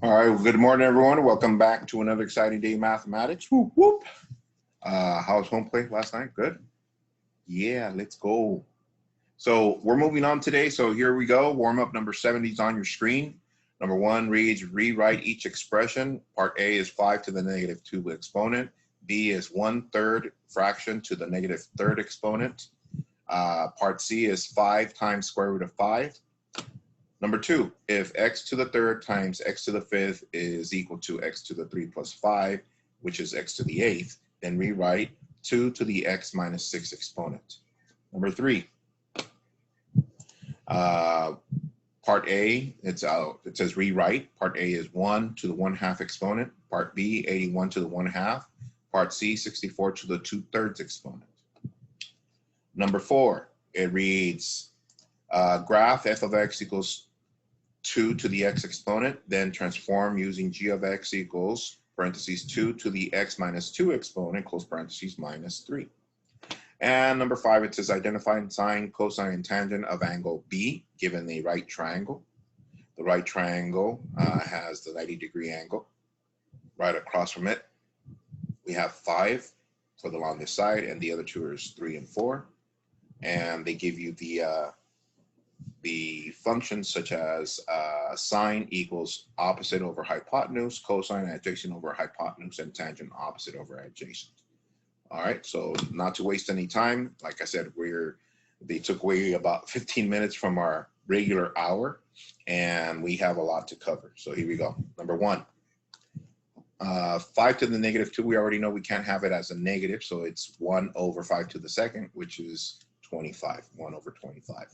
All right, well, good morning, everyone. Welcome back to another exciting day in mathematics. Whoop, whoop. How was home play last night? Good? Yeah, let's go. So we're moving on today. So here we go. Warm up number 70 is on your screen. Number 1 reads, rewrite each expression. Part A is 5 to the negative 2 exponent. B is 1/3 fraction to the negative third exponent. Part C is 5 times square root of 5. Number 2, if x to the third times x to the fifth is equal to x to the 3 plus 5, which is x to the eighth, then rewrite 2 to the x minus 6 exponent. Number 3, part A, it says rewrite. Part A is 1 to the 1/2 exponent. Part B, 81 to the 1/2. Part C, 64 to the 2/3 exponent. Number 4, it reads, graph f of x equals 2 to the x exponent, then transform using g of x equals parentheses 2 to the x minus 2 exponent, close parentheses, minus 3. And number 5, it says identify sine, cosine, and tangent of angle B given the right triangle. The right triangle has the 90-degree angle. Right across from it, we have 5 for the longest side, and the other two are 3 and 4. And they give you the functions such as sine equals opposite over hypotenuse, cosine adjacent over hypotenuse, and tangent opposite over adjacent. All right, so not to waste any time, like I said, they took away about 15 minutes from our regular hour, and we have a lot to cover. So here we go. Number 1, 5 to the negative 2, we already know we can't have it as a negative, so it's 1 over 5 to the second, which is 25, 1 over 25.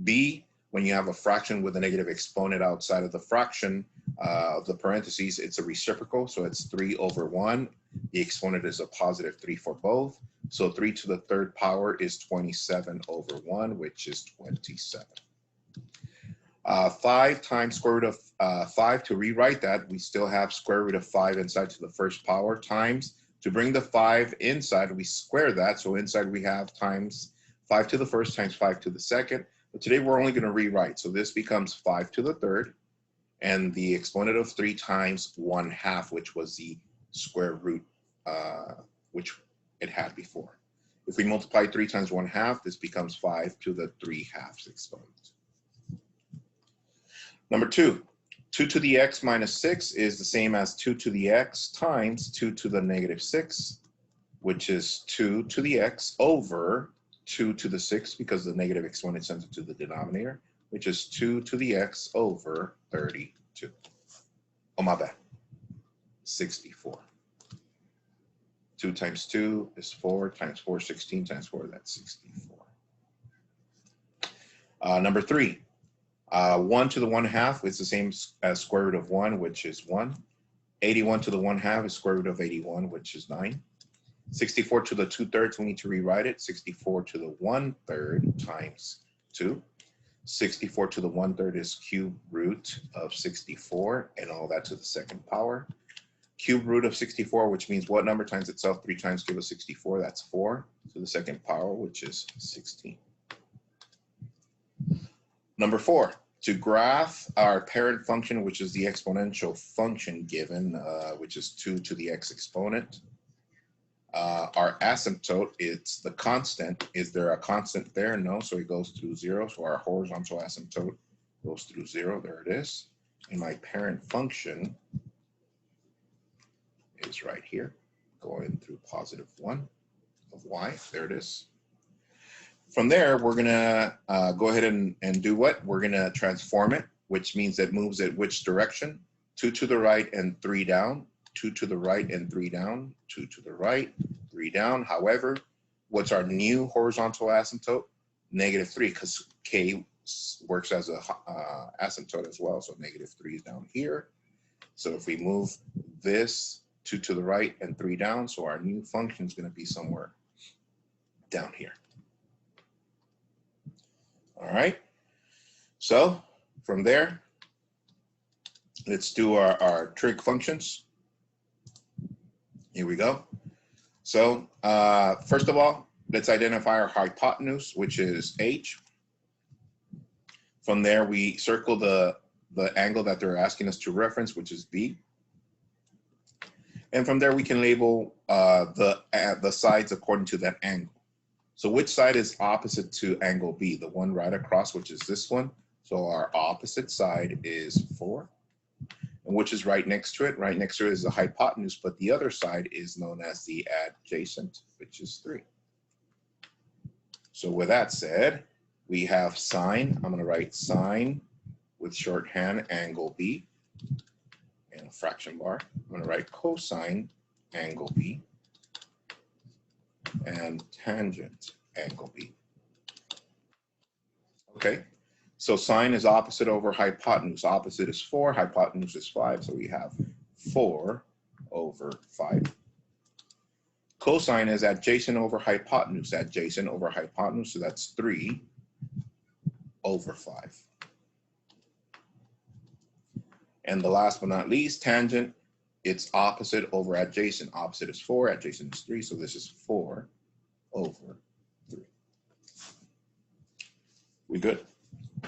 B, when you have a fraction with a negative exponent outside of the fraction of the parentheses, it's a reciprocal, so it's 3 over 1. The exponent is a positive 3 for both. So 3 to the third power is 27 over 1, which is 27. 5 times square root of 5, to rewrite that, we still have square root of 5 inside to the first power times. To bring the 5 inside, we square that. So inside we have times 5 to the first times 5 to the second. But today we're only going to rewrite. So this becomes 5 to the third, and the exponent of 3 times 1/2, which was the square root, which it had before. If we multiply 3 times 1/2, this becomes 5 to the 3/2 exponent. Number 2, 2 to the x minus 6 is the same as 2 to the x times 2 to the negative 6, which is 2 to the x over 2 to the 6, because the negative exponent sends it to the denominator, which is 2 to the x over 32. Oh, my bad. 64. 2 times 2 is 4, times 4, 16 times 4, that's 64. Number 3, 1 to the 1/2 is the same as square root of 1, which is 1. 81 to the 1/2 is square root of 81, which is 9. 64 to the 2/3, we need to rewrite it. 64 to the 1/3 times 2. 64 to the 1/3 is cube root of 64, and all that to the second power. Cube root of 64, which means what number times itself 3 times give us 64? That's 4 to the second power, which is 16. Number 4, to graph our parent function, which is the exponential function given, which is 2 to the x exponent. Our asymptote, it's the constant. Is there a constant there? No, so it goes through 0. So our horizontal asymptote goes through 0. There it is. And my parent function is right here, going through positive 1 of y. There it is. From there, we're going to go ahead and do what? We're going to transform it, which means it moves it which direction? 2 to the right and 3 down. 2 to the right and 3 down, 2 to the right, 3 down. However, what's our new horizontal asymptote? -3, because k works as a asymptote as well, so -3 is down here. So if we move this 2 to the right and 3 down, so our new function is going to be somewhere down here. All right, so from there, let's do our trig functions. Here we go. So first of all, let's identify our hypotenuse, which is h. From there, we circle the the angle that they're asking us to reference, which is B. And from there, we can label the sides according to that angle. So which side is opposite to angle B? The one right across, which is this one. So our opposite side is 4. And which is right next to it? Right next to it is the hypotenuse, but the other side is known as the adjacent, which is 3. So with that said, we have sine. I'm going to write sine with shorthand angle B and a fraction bar. I'm going to write cosine angle B and tangent angle B. Okay, so sine is opposite over hypotenuse. Opposite is 4, hypotenuse is 5, so we have 4 over 5. Cosine is adjacent over hypotenuse, so that's 3 over 5. And the last but not least, tangent, it's opposite over adjacent. Opposite is 4, adjacent is 3, so this is 4 over 3. We good?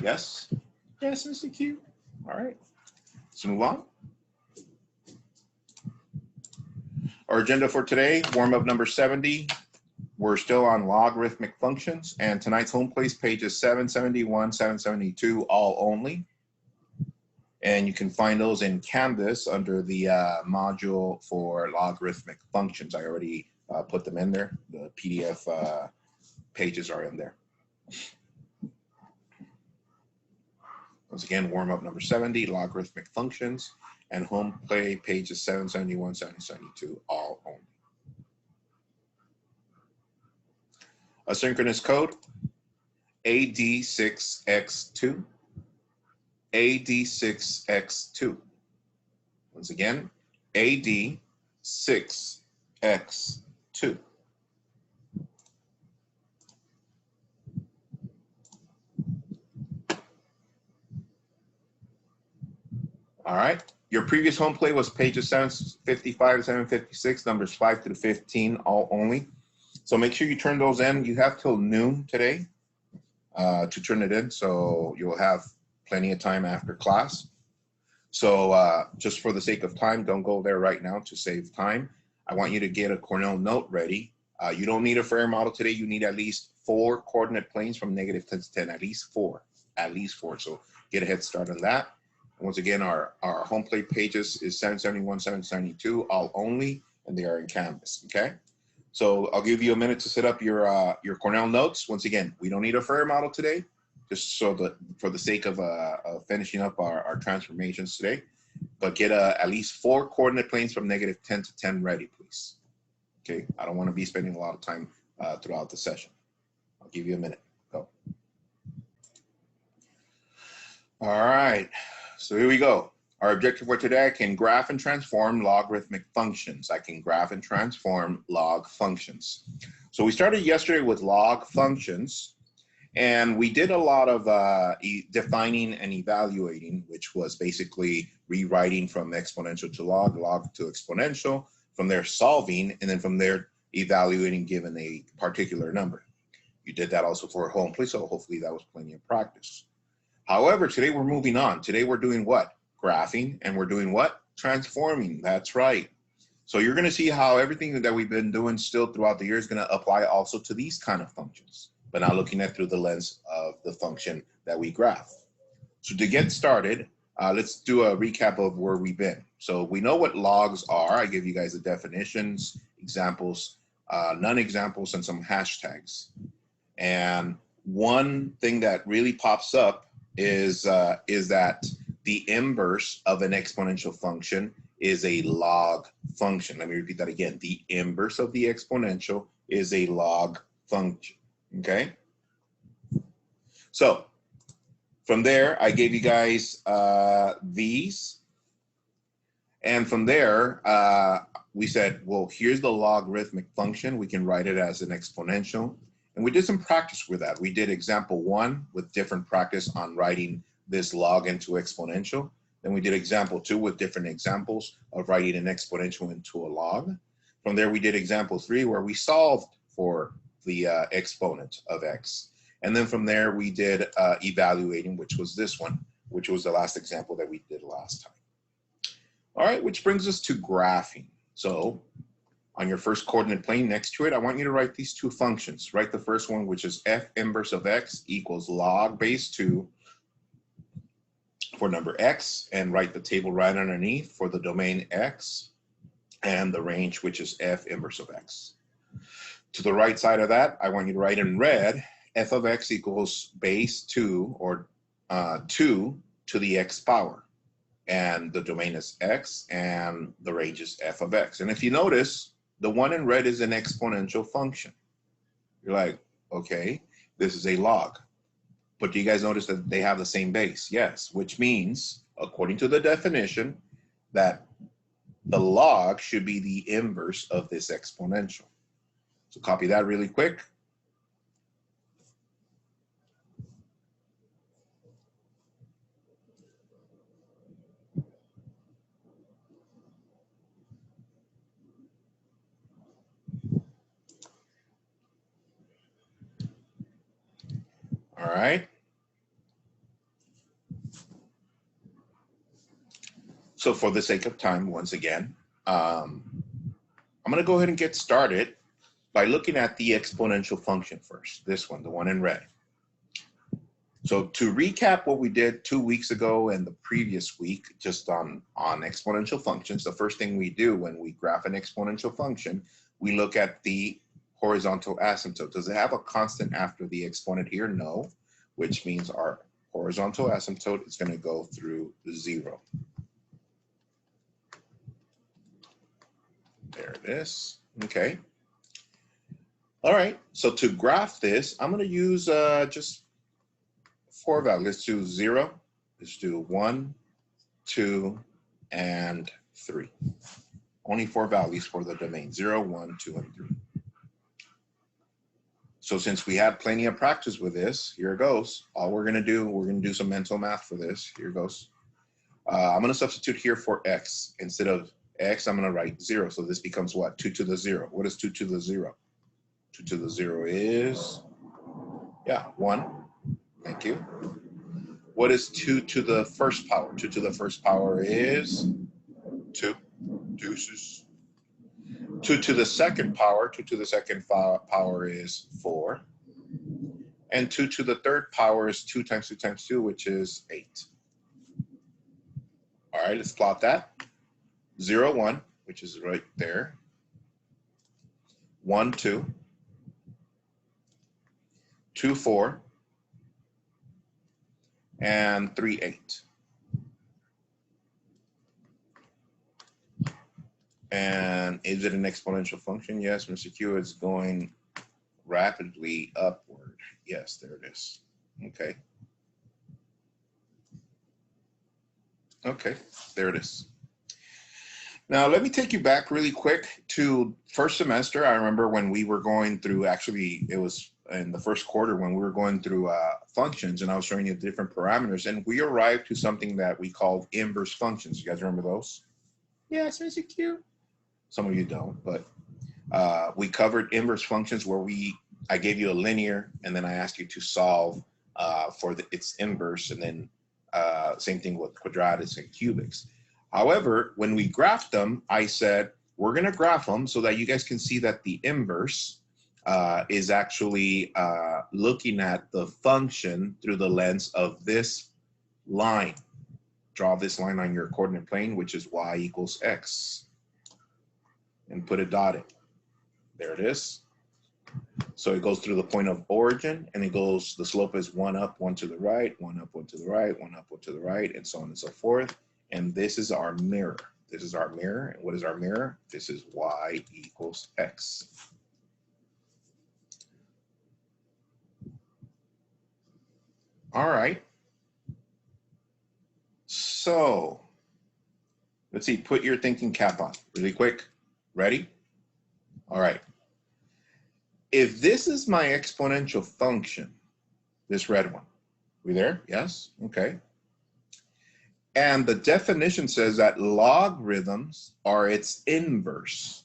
Yes? Yes, Mr. Q. All right, let's move on. Our agenda for today, warm-up number 70. We're still on logarithmic functions, and tonight's home place pages 771, 772, all only. And you can find those in Canvas under the module for logarithmic functions. I already put them in there. The PDF pages are in there. Once again, warm-up number 70, logarithmic functions, and home play pages 771, 772, all only. Asynchronous code, AD6X2. AD6X2. Once again, AD6X2. All right. Your previous home play was pages 755 to 756, numbers 5 to 15, all only. So make sure you turn those in. You have till noon today to turn it in, so you'll have plenty of time after class. So just for the sake of time, don't go there right now to save time. I want you to get a Cornell note ready. You don't need a Frere model today. You need at least 4 coordinate planes from -10 to 10, at least 4. So get a head start on that. Once again, our home plate pages is 771, 772, all only, and they are in Canvas, okay? So I'll give you a minute to set up your Cornell notes. Once again, we don't need a Frere model today, just so that for the sake of finishing up our transformations today, but get at least 4 coordinate planes from -10 to 10 ready, please. Okay, I don't want to be spending a lot of time throughout the session. I'll give you a minute, go. All right. So here we go. Our objective for today, I can graph and transform logarithmic functions. I can graph and transform log functions. So we started yesterday with log functions, and we did a lot of defining and evaluating, which was basically rewriting from exponential to log, log to exponential, from there solving, and then from there evaluating given a particular number. You did that also for home play, so hopefully that was plenty of practice. However, today we're moving on. Today we're doing what? Graphing, and we're doing what? Transforming, that's right. So you're gonna see how everything that we've been doing still throughout the year is gonna apply also to these kind of functions, but now looking at through the lens of the function that we graph. So to get started, let's do a recap of where we've been. So we know what logs are. I give you guys the definitions, examples, non-examples, and some hashtags. And one thing that really pops up is that the inverse of an exponential function is a log function. Let me repeat that again. The inverse of the exponential is a log function, okay? So from there, I gave you guys these. And from there, we said, well, here's the logarithmic function. We can write it as an exponential. And we did some practice with that. We did example 1 with different practice on writing this log into exponential. Then we did example 2 with different examples of writing an exponential into a log. From there, we did example 3 where we solved for the exponent of x. And then from there, we did evaluating, which was this one, which was the last example that we did last time. All right, which brings us to graphing. So on your first coordinate plane next to it, I want you to write these two functions. Write the first one, which is f inverse of x equals log base 2 for number x, and write the table right underneath for the domain x and the range, which is f inverse of x. To the right side of that, I want you to write in red, f of x equals base 2, or 2 to the x power. And the domain is x, and the range is f of x. And if you notice, the one in red is an exponential function. You're like, okay, this is a log. But do you guys notice that they have the same base? Yes, which means, according to the definition, that the log should be the inverse of this exponential. So copy that really quick. All right. So for the sake of time, once again, I'm going to go ahead and get started by looking at the exponential function first. This one, the one in red. So to recap what we did 2 weeks ago and the previous week, just on exponential functions, the first thing we do when we graph an exponential function, we look at the horizontal asymptote. Does it have a constant after the exponent here? No, which means our horizontal asymptote is going to go through 0. There it is. Okay. All right. So to graph this, I'm going to use just 4 values. Let's do 0. Let's do 1, 2, and 3. Only 4 values for the domain: 0, 1, 2, and 3. So since we had plenty of practice with this, here it goes. All we're going to do some mental math for this. Here it goes. I'm going to substitute here for x. Instead of x, I'm going to write 0. So this becomes what? 2 to the 0. What is 2 to the 0? 2 to the 0 is, 1. Thank you. What is 2 to the first power? 2 to the first power is 2. Deuces. 2 to the second power. 2 to the second power is 4. And 2 to the third power is 2 times 2 times 2, which is 8. All right, let's plot that. 0, 1, which is right there. 1, 2. 2, 4. And 3, 8. And is it an exponential function? Yes, Mr. Q, it's going rapidly upward. Yes, there it is. Okay. Okay, there it is. Now, let me take you back really quick to first semester. I remember when we were going through, actually, it was in the first quarter when we were going through functions, and I was showing you different parameters, and we arrived to something that we called inverse functions. You guys remember those? Yes, Mr. Q. Some of you don't, but we covered inverse functions where I gave you a linear, and then I asked you to solve for its inverse, and then same thing with quadratics and cubics. However, when we graphed them, I said, we're going to graph them so that you guys can see that the inverse is actually looking at the function through the lens of this line. Draw this line on your coordinate plane, which is y equals x. And put it dotted. There it is. So it goes through the point of origin, and it goes, the slope is 1 up, 1 to the right, 1 up, 1 to the right, 1 up, 1 to the right, and so on and so forth. And this is our mirror. This is our mirror. And what is our mirror? This is y equals x. All right. So let's see, put your thinking cap on really quick. Ready? All right. If this is my exponential function, this red one, we there? Yes? Okay. And the definition says that logarithms are its inverse.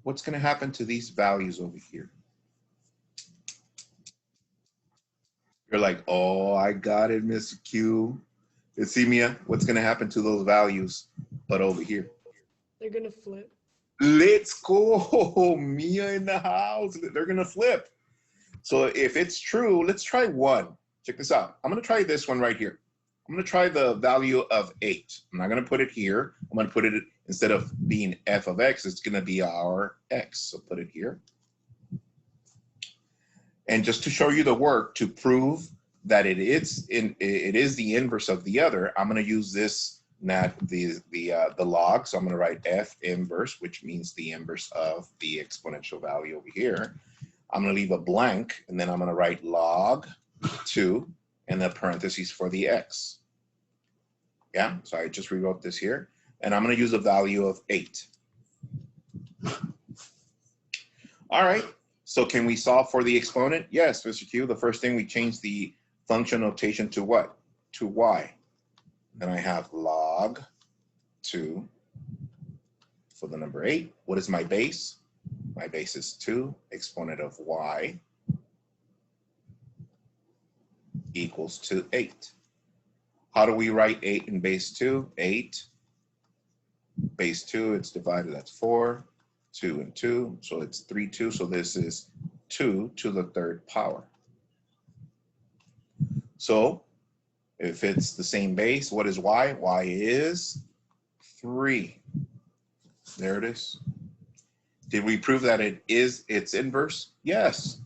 What's going to happen to these values over here? You're like, oh, I got it, Mr. Q. You see, Mia, what's going to happen to those values? But over here. They're gonna flip. Let's go. Mia in the house. They're going to flip. So if it's true, let's try 1. Check this out. I'm going to try this one right here. I'm going to try the value of 8. I'm not going to put it here. I'm going to put it, instead of being f of x, it's going to be our x. So put it here. And just to show you the work, to prove that it is the inverse of the other, I'm going to use this, not the log. So I'm going to write f inverse, which means the inverse of the exponential value over here. I'm going to leave a blank, and then I'm going to write log 2 and the parentheses for the x. Yeah, so I just rewrote this here, and I'm going to use a value of 8. All right, so can we solve for the exponent? Yes, Mr. Q. The first thing, we change the function notation to what? To y. Then I have log 2 for the number 8. What is my base? My base is 2. Exponent of y equals to 8. How do we write 8 in base 2? 8, base 2, it's divided, that's 4. 2 and 2, so it's 3, 2. So this is 2 to the 3rd power. So if it's the same base, what is y? Y is 3. There it is. Did we prove that it is its inverse? Yes.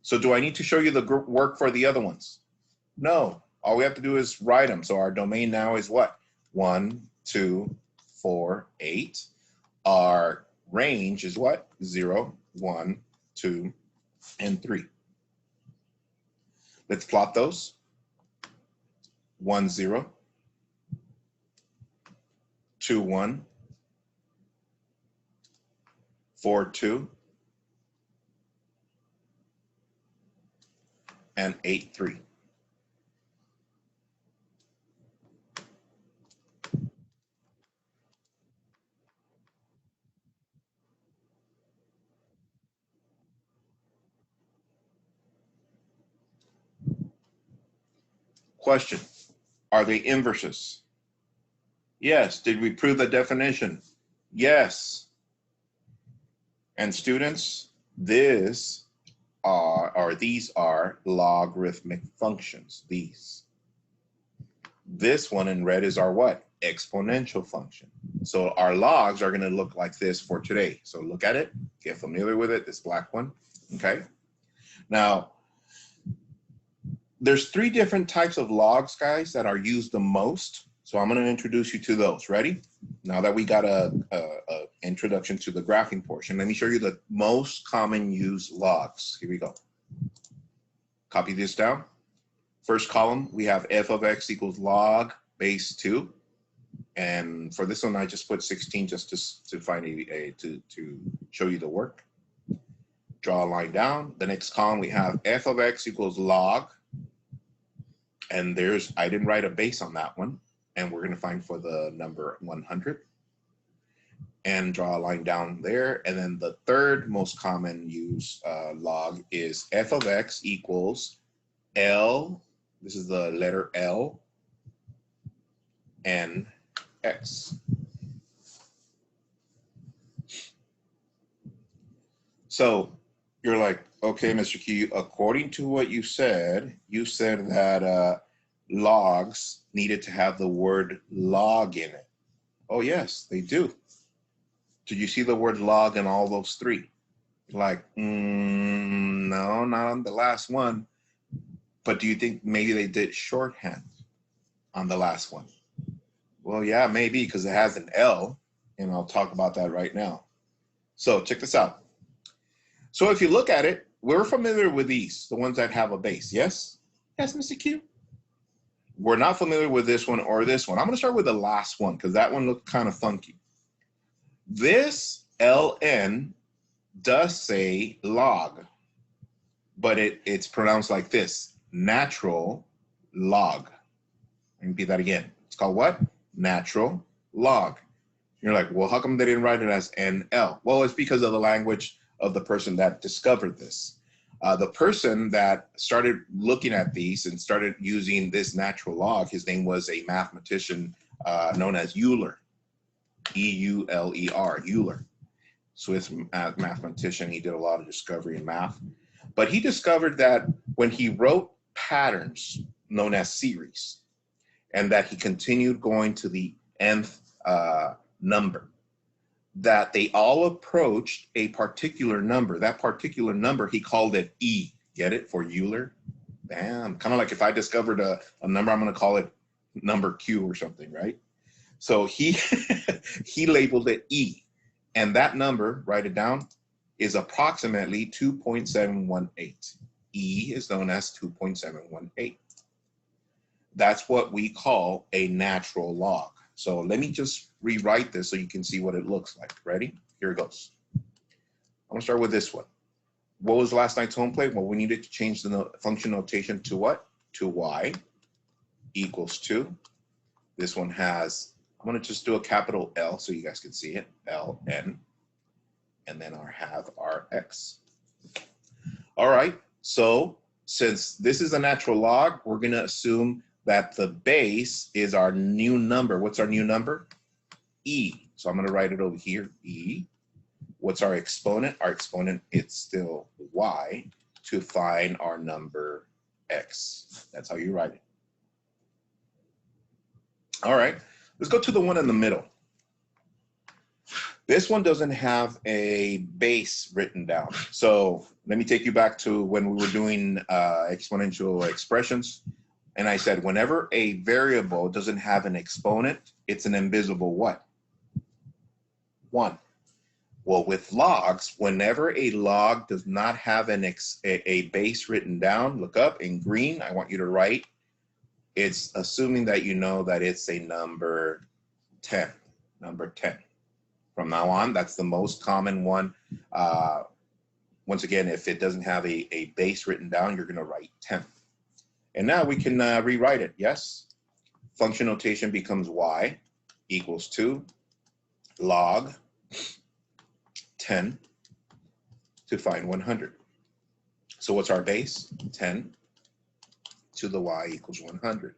So do I need to show you the work for the other ones? No. All we have to do is write them. So our domain now is what? 1, 2, 4, 8. Our range is what? 0, 1, 2, and 3. Let's plot those. 1, 0, 2, 1, 4, 2, and 8, 3. Question, are they inverses? Yes. Did we prove the definition? Yes. And students, these are logarithmic functions, these. This one in red is our what? Exponential function. So our logs are going to look like this for today. So look at it, get familiar with it, this black one, okay? Now, there's 3 different types of logs, guys, that are used the most. So I'm going to introduce you to those. Ready? Now that we got a introduction to the graphing portion, let me show you the most common used logs. Here we go. Copy this down. First column, we have f of x equals log base 2. And for this one, I just put 16 just to find to show you the work. Draw a line down. The next column, we have f of x equals log. And I didn't write a base on that one. And we're going to find for the number 100. And draw a line down there. And then the third most common use log is f of x equals L. This is the letter L and x. So you're like, okay, Mr. Q, according to what you said that logs needed to have the word log in it. Oh, yes, they do. Did you see the word log in all those 3? Like, no, not on the last one. But do you think maybe they did shorthand on the last one? Well, yeah, maybe, because it has an L, and I'll talk about that right now. So check this out. So if you look at it, we're familiar with these, the ones that have a base, yes? Yes, Mr. Q? We're not familiar with this one or this one. I'm going to start with the last one, because that one looked kind of funky. This ln does say log, but it's pronounced like this, natural log. Let me repeat that again. It's called what? Natural log. You're like, well, how come they didn't write it as NL? Well, it's because of the language of the person that discovered this. The person that started looking at these and started using this natural log, his name was a mathematician known as Euler, E-U-L-E-R, Euler. Swiss mathematician. He did a lot of discovery in math. But he discovered that when he wrote patterns known as series, and that he continued going to the nth number, that they all approached a particular number. That particular number, he called it E. Get it? For Euler? Bam. Kind of like if I discovered a number, I'm going to call it number Q or something, right? So he, he labeled it E. And that number, write it down, is approximately 2.718. E is known as 2.718. That's what we call a natural log. So let me just rewrite this so you can see what it looks like. Ready? Here it goes. I'm gonna start with this one. What was last night's home plate? Well, we needed to change the function notation to what? To y equals 2. This one has, I'm gonna just do a capital L so you guys can see it, Ln, and then have our x. All right, so since this is a natural log, we're gonna assume that the base is our new number. What's our new number? E. So I'm gonna write it over here, E. What's our exponent? Our exponent, it's still y, to find our number x. That's how you write it. All right, let's go to the one in the middle. This one doesn't have a base written down. So let me take you back to when we were doing exponential expressions. And I said, whenever a variable doesn't have an exponent, it's an invisible what? 1. Well, with logs, whenever a log does not have a base written down, look up in green, I want you to write, it's assuming that you know that it's a number 10, number 10. From now on, that's the most common one. Once again, if it doesn't have a base written down, you're gonna write 10. And now we can rewrite it, yes? Function notation becomes y equals 2 log 10 to find 100. So what's our base? 10 to the y equals 100.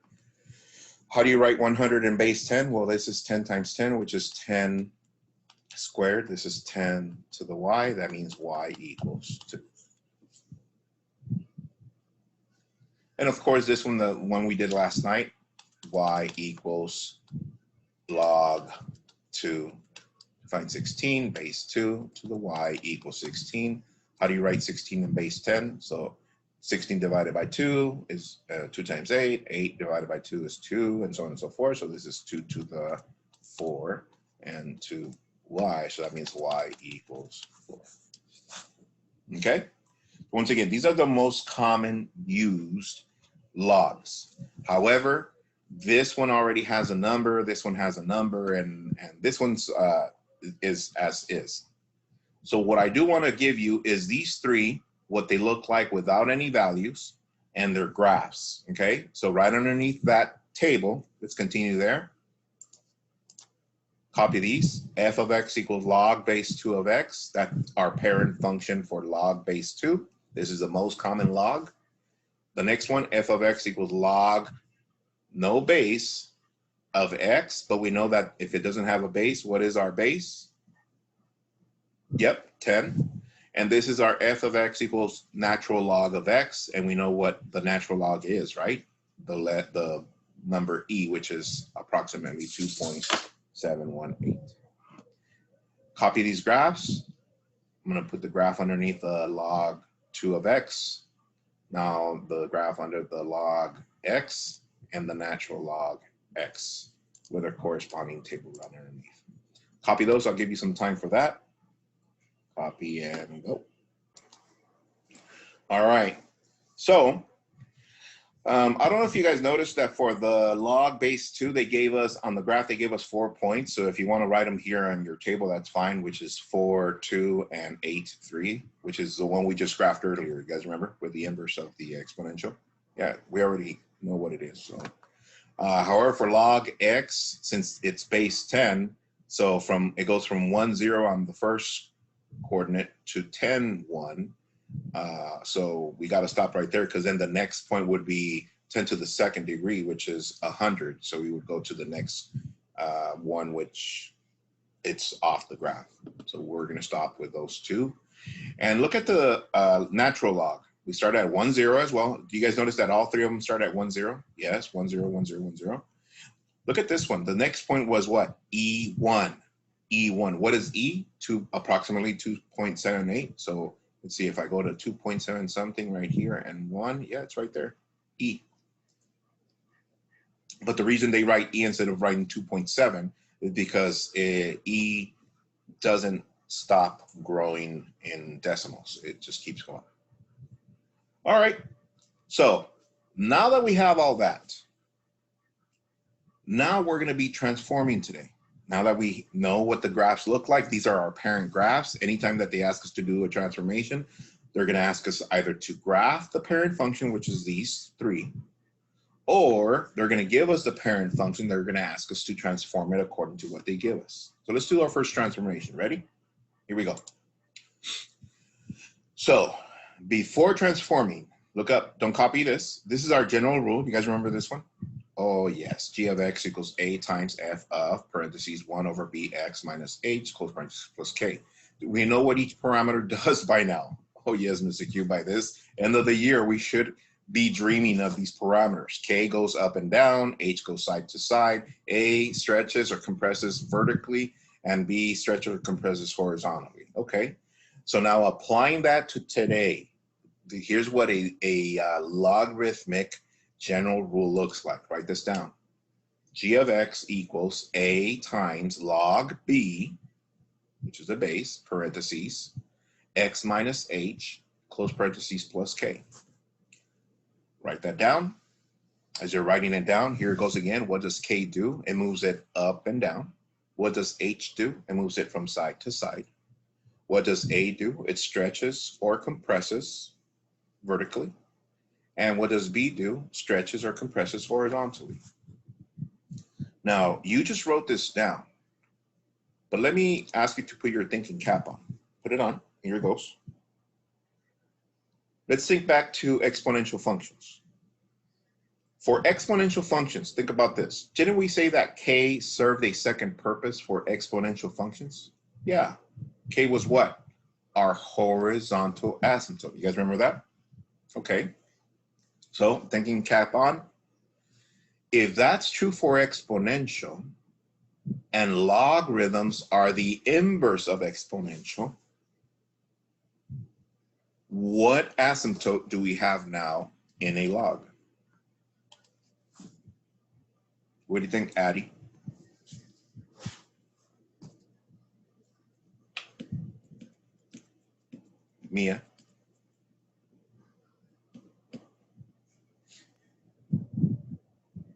How do you write 100 in base 10? Well, this is 10 times 10, which is 10 squared. This is 10 to the y. That means y equals 2. And of course, this one, the one we did last night, y equals log 2 to find 16, base 2 to the y equals 16. How do you write 16 in base 10? So 16 divided by 2 is 2 times 8. 8 divided by 2 is 2, and so on and so forth. So this is 2 to the 4 and 2y. So that means y equals 4. Okay? Once again, these are the most common used logs. However, this one already has a number, this one has a number, and this one's is as is. So what I do want to give you is these three, what they look like without any values, and their graphs, okay? So right underneath that table, let's continue there. Copy these. F of x equals log base 2 of x. That's our parent function for log base 2. This is the most common log. The next one, f of x equals log no base of x, but we know that if it doesn't have a base, what is our base? Yep, 10. And this is our f of x equals natural log of x, and we know what the natural log is, right? The number e, which is approximately 2.718. Copy these graphs. I'm going to put the graph underneath the log 2 of x. Now the graph under the log x and the natural log x with a corresponding table underneath. Copy those. I'll give you some time for that. Copy and go. All right. So I don't know if you guys noticed that for the log base 2, they gave us on the graph, they gave us 4 points. So if you want to write them here on your table, that's fine, which is 4, 2, and 8, 3, which is the one we just graphed earlier. You guys remember with the inverse of the exponential? Yeah, we already know what it is. So, however, for log x, since it's base 10, so it goes from 1, 0 on the first coordinate to 10, 1. So we got to stop right there, because then the next point would be 10 to the second degree, which is 100. So we would go to the next one, which it's off the graph. So we're going to stop with those two. And look at the natural log. We start at 1, 0 as well. Do you guys notice that all three of them start at 1, 0? Yes, 1, 0, 1, 0, 1, 0. Look at this one. The next point was what? E1. E1. What is E? Approximately 2.78. So let's see if I go to 2.7 something right here and 1. Yeah, it's right there. E. But the reason they write E instead of writing 2.7 is because E doesn't stop growing in decimals. It just keeps going. All right. So now that we have all that, now we're going to be transforming today. Now that we know what the graphs look like, these are our parent graphs. Anytime that they ask us to do a transformation, they're going to ask us either to graph the parent function, which is these three, or they're going to give us the parent function. They're going to ask us to transform it according to what they give us. So let's do our first transformation. Ready? Here we go. So before transforming, look up, don't copy this. This is our general rule. You guys remember this one? Oh yes, g of x equals a times f of parentheses 1 over bx minus h close parentheses plus k. We know what each parameter does by now. Oh yes, Mr. Q, by this end of the year, we should be dreaming of these parameters. K goes up and down, h goes side to side, a stretches or compresses vertically, and b stretches or compresses horizontally. Okay, so now applying that to today, here's what a logarithmic general rule looks like. Write this down. G of x equals a times log b, which is a base, parentheses, x minus h, close parentheses, plus k. Write that down. As you're writing it down, here it goes again. What does k do? It moves it up and down. What does h do? It moves it from side to side. What does a do? It stretches or compresses vertically. And what does b do? Stretches or compresses horizontally. Now, you just wrote this down, but let me ask you to put your thinking cap on. Put it on. Here it goes. Let's think back to exponential functions. For exponential functions, think about this. Didn't we say that k served a second purpose for exponential functions? Yeah. K was what? Our horizontal asymptote. You guys remember that? Okay. So thinking cap on. If that's true for exponential and logarithms are the inverse of exponential, what asymptote do we have now in a log? What do you think, Addie? Mia?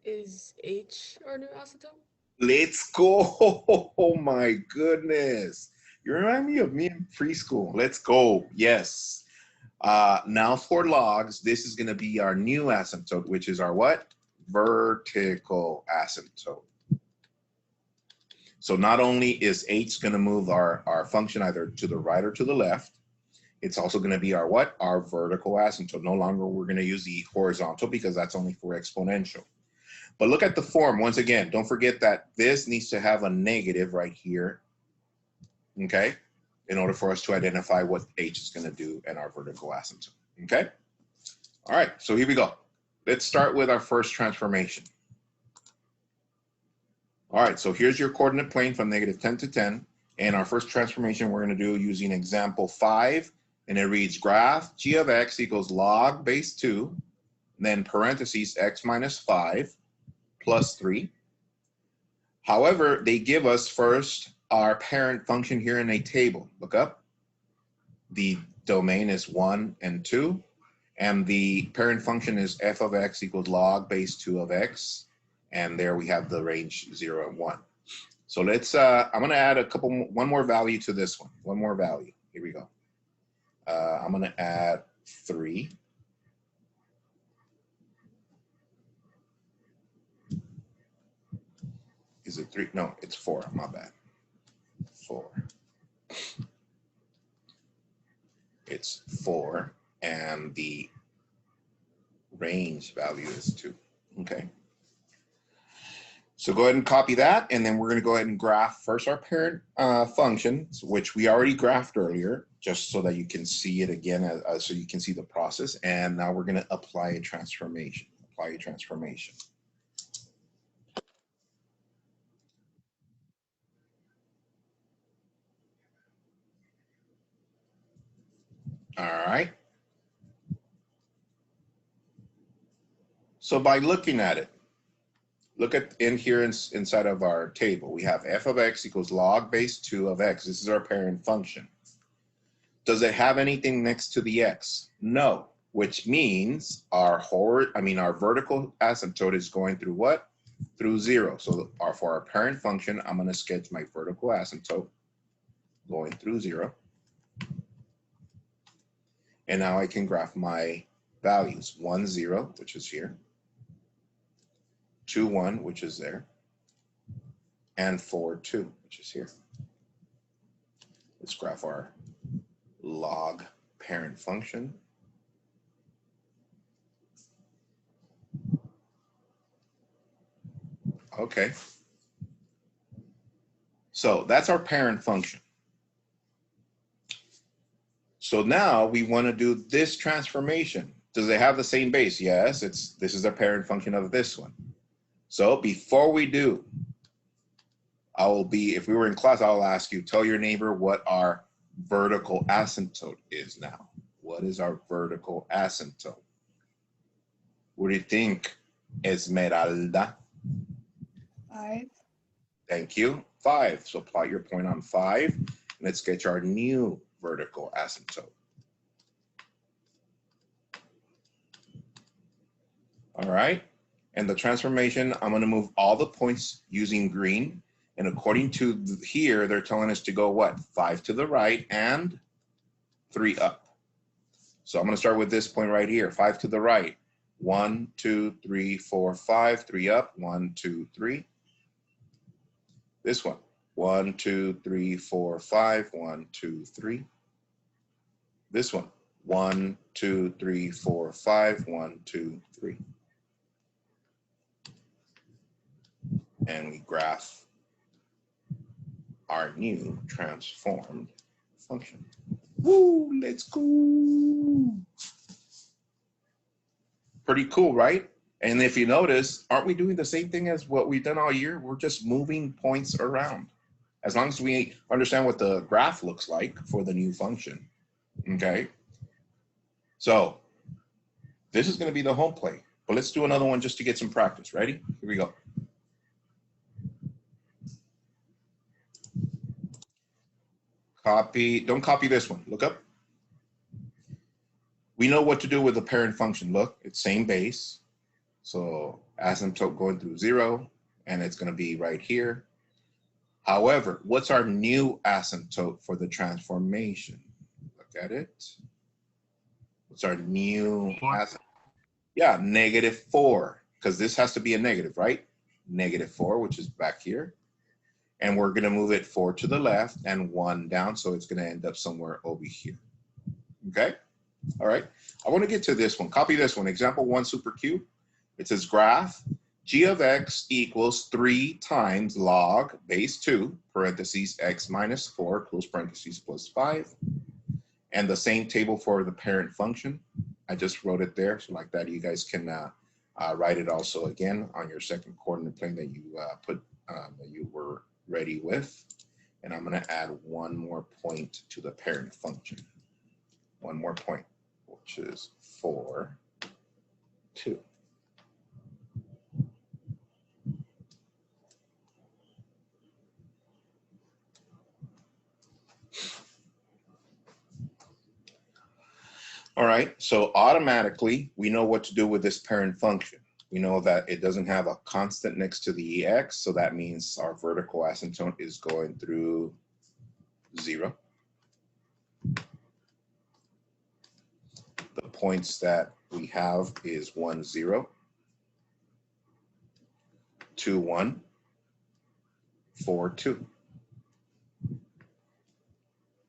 Is H our new asymptote? Let's go. Oh my goodness. You remind me of me in preschool. Let's go. Yes. Now for logs, this is going to be our new asymptote, which is our what? Vertical asymptote. So not only is h going to move our function either to the right or to the left, it's also going to be our what? Our vertical asymptote. No longer we're going to use the horizontal because that's only for exponential. But look at the form. Once again, don't forget that this needs to have a negative right here, okay, in order for us to identify what h is going to do in our vertical asymptote, okay? All right, so here we go. Let's start with our first transformation. All right, so here's your coordinate plane from -10 to 10. And our first transformation we're going to do using example 5. And it reads graph g of x equals log base 2, then parentheses x minus 5 plus 3. However, they give us first our parent function here in a table. Look up. The domain is 1 and 2. And the parent function is f of x equals log base 2 of x. And there we have the range 0 and 1. So let's, I'm going to add one more value to this one. One more value. Here we go. I'm going to add 3. Is it 3? No, it's 4. My bad. 4. it's 4, and the range value is 2. Okay. So go ahead and copy that, and then we're going to go ahead and graph first our parent functions, which we already graphed earlier, just so that you can see it again, so you can see the process. And now we're going to apply a transformation. Apply a transformation. All right. So by looking at it, look at in here inside of our table, we have f of x equals log base 2 of x. This is our parent function. Does it have anything next to the x? No, which means our vertical asymptote is going through what? Through 0. So for our parent function, I'm going to sketch my vertical asymptote going through 0. And now I can graph my values. 1, 0, which is here. 2, 1, which is there. And 4, 2, which is here. Let's graph our log parent function. Okay. So that's our parent function. So now we want to do this transformation. Does it have the same base? Yes, this is the parent function of this one. So before we do, if we were in class, I'll ask you, tell your neighbor what our vertical asymptote is now. What is our vertical asymptote? What do you think, Esmeralda? 5. Thank you. 5. So plot your point on 5. Let's sketch our new vertical asymptote. All right. And the transformation, I'm going to move all the points using green. And according to here, they're telling us to go what? 5 to the right and 3 up. So I'm going to start with this point right here. 5 to the right. 1, 2, 3, 4, 5. 3 up. 1, 2, 3. This one. 1, 2, 3, 4, 5. 1, 2, 3. This one. 1, 2, 3, 4, 5. 1, 2, 3. And we graph our new transformed function. Woo, let's go. Pretty cool, right? And if you notice, aren't we doing the same thing as what we've done all year? We're just moving points around. As long as we understand what the graph looks like for the new function, okay? So this is going to be the home plate, but let's do another one just to get some practice. Ready? Here we go. Copy, don't copy this one. Look up. We know what to do with the parent function. Look, it's same base. So asymptote going through 0, and it's going to be right here. However, what's our new asymptote for the transformation? Look at it. What's our new asymptote? Yeah, -4, because this has to be a negative, right? -4, which is back here. And we're going to move it 4 to the left and 1 down, so it's going to end up somewhere over here. Okay? All right. I want to get to this one. Copy this one. Example 1 supercube. It says graph g of x equals 3 times log base 2, parentheses, x minus 4, close parentheses, plus 5. And the same table for the parent function. I just wrote it there. So like that, you guys can write it also again on your second coordinate plane that you that you were ready with. And I'm going to add one more point to the parent function. One more point, which is 4, 2. All right, so automatically we know what to do with this parent function. We know that it doesn't have a constant next to the EX, so that means our vertical asymptote is going through 0. The points that we have is 1, 0, 2, 1, 4, 2.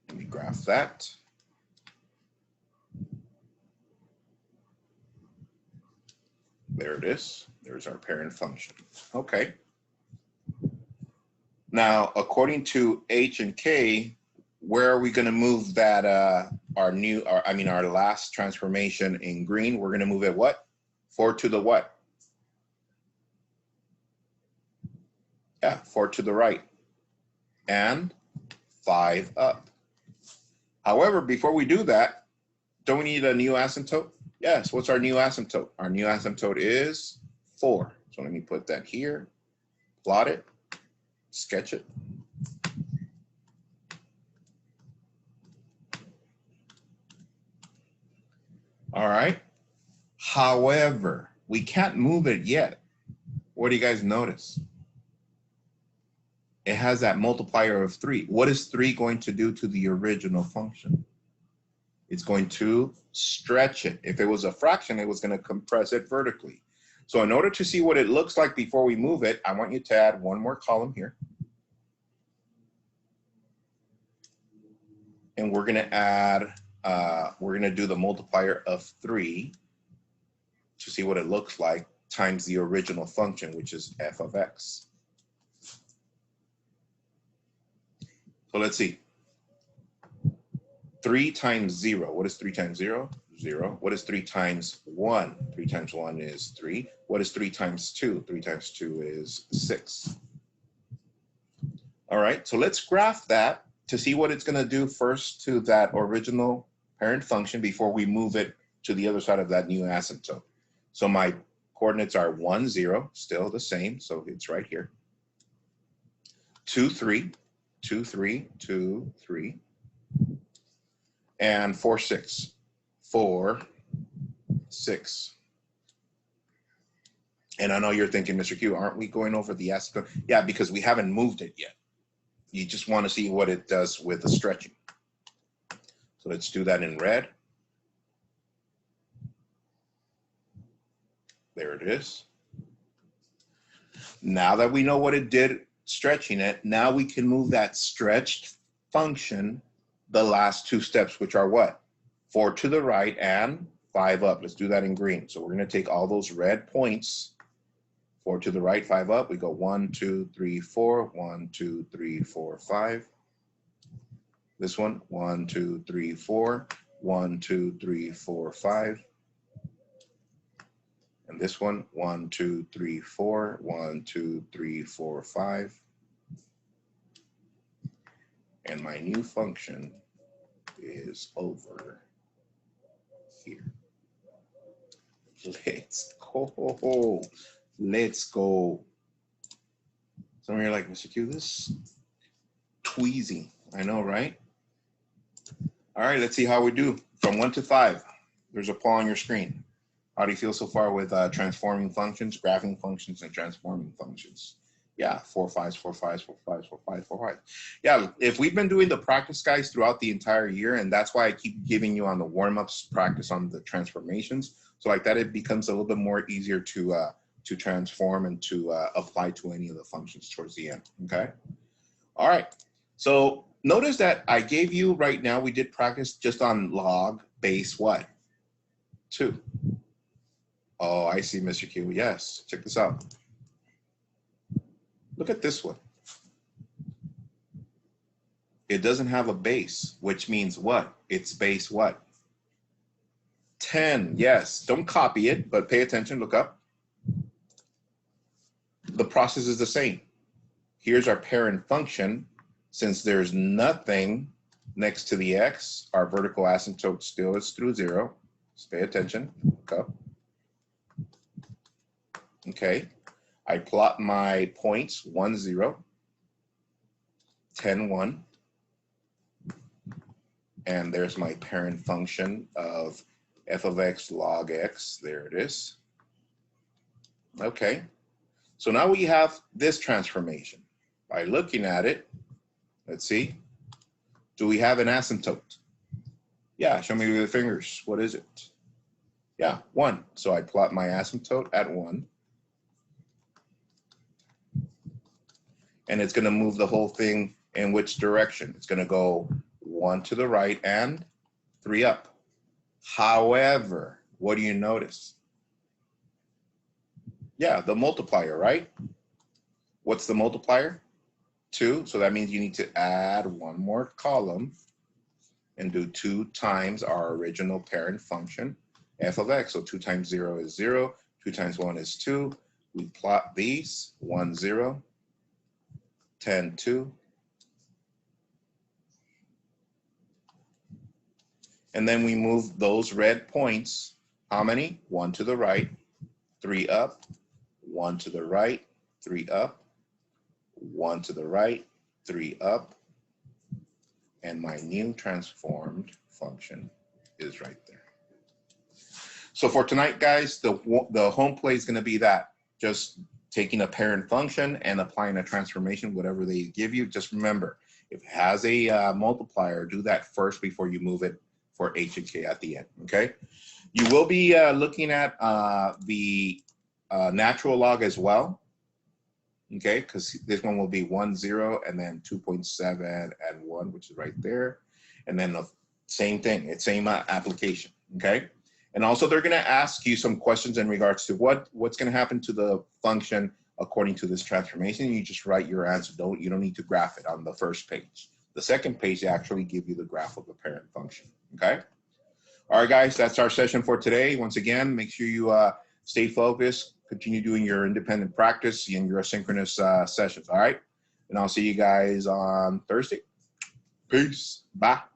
Let me graph that. There it is. There's our parent function. Okay. Now, according to H and K, where are we going to move that our last transformation in green? We're going to move it what? 4 to the what? Yeah, 4 to the right. And 5 up. However, before we do that, don't we need a new asymptote? Yes, what's our new asymptote? Our new asymptote is 4. So let me put that here, plot it, sketch it. All right. However, we can't move it yet. What do you guys notice? It has that multiplier of 3. What is 3 going to do to the original function? It's going to stretch it. If it was a fraction, it was going to compress it vertically. So in order to see what it looks like before we move it, I want you to add one more column here. And we're going to add, we're going to do the multiplier of 3 to see what it looks like times the original function, which is f of x. So let's see. 3 times 0. What is 3 times 0? 0. What is 3 times 1? 3 times 1 is 3. What is 3 times 2? 3 times 2 is 6. All right, so let's graph that to see what it's going to do first to that original parent function before we move it to the other side of that new asymptote. So my coordinates are 1, 0, still the same, so it's right here. 2, 3, 2, 3, 2, 3. And 4, 6, 4, 6. And I know you're thinking, Mr. Q, aren't we going over the asymptote? Yeah, because we haven't moved it yet. You just want to see what it does with the stretching. So let's do that in red. There it is. Now that we know what it did stretching it, now we can move that stretched function the last 2 steps, which are what? 4 to the right and 5 up. Let's do that in green. So we're going to take all those red points, 4 to the right, 5 up. We go 1, 2, 3, 4, 1, 2, 3, 4, 5. This one, 1, 2, 3, 4, 1, 2, 3, 4, 5. And this one, 1, 2, 3, 4, 1, 2, 3, 4, 5. And my new function is over here. Let's go. Let's go. Some of you are like, Mr. Q, this tweezy. I know, right? All right, let's see how we do. From 1 to 5, there's a poll on your screen. How do you feel so far with transforming functions, graphing functions, and transforming functions? Yeah, 4 5s, 4 5s, 4 5s, 4 5s, 4 5s. Yeah, if we've been doing the practice, guys, throughout the entire year, and that's why I keep giving you on the warm-ups practice on the transformations. So like that, it becomes a little bit more easier to transform and to apply to any of the functions towards the end, okay? All right, so notice that I gave you right now, we did practice just on log base what? 2. Oh, I see, Mr. Q. Yes, check this out. Look at this one. It doesn't have a base, which means what? It's base what? 10. Yes, don't copy it, but pay attention, look up. The process is the same. Here's our parent function. Since there's nothing next to the x, our vertical asymptote still is through 0. Just pay attention, look up. Okay, I plot my points 1, 0, 10, 1. And there's my parent function of f of x log x. There it is. Okay, so now we have this transformation. By looking at it, let's see. Do we have an asymptote? Yeah, show me with the fingers. What is it? Yeah, 1. So I plot my asymptote at 1. And it's going to move the whole thing in which direction? It's going to go 1 to the right and 3 up. However, what do you notice? Yeah, the multiplier, right? What's the multiplier? 2. So that means you need to add one more column and do 2 times our original parent function, f of x. So 2 times 0 is 0. 2 times 1 is 2. We plot these, 1, 0, 10, 2. And then we move those red points, how many? 1 to the right, 3 up, 1 to the right, 3 up, 1 to the right, 3 up, and my new transformed function is right there. So for tonight, guys, the home play is going to be that, just taking a parent function and applying a transformation, whatever they give you. Just remember, if it has a multiplier, do that first before you move it for h and k at the end, okay? You will be looking at the natural log as well, okay? Because this one will be 1, 0, and then 2.7 and 1, which is right there. And then the same thing, it's same application, okay? And also they're gonna ask you some questions in regards to what's gonna happen to the function according to this transformation. You just write your answer. You don't need to graph it on the first page. The second page, they actually give you the graph of the parent function, okay? All right, guys, that's our session for today. Once again, make sure you stay focused, continue doing your independent practice and your asynchronous sessions, all right? And I'll see you guys on Thursday. Peace. Bye.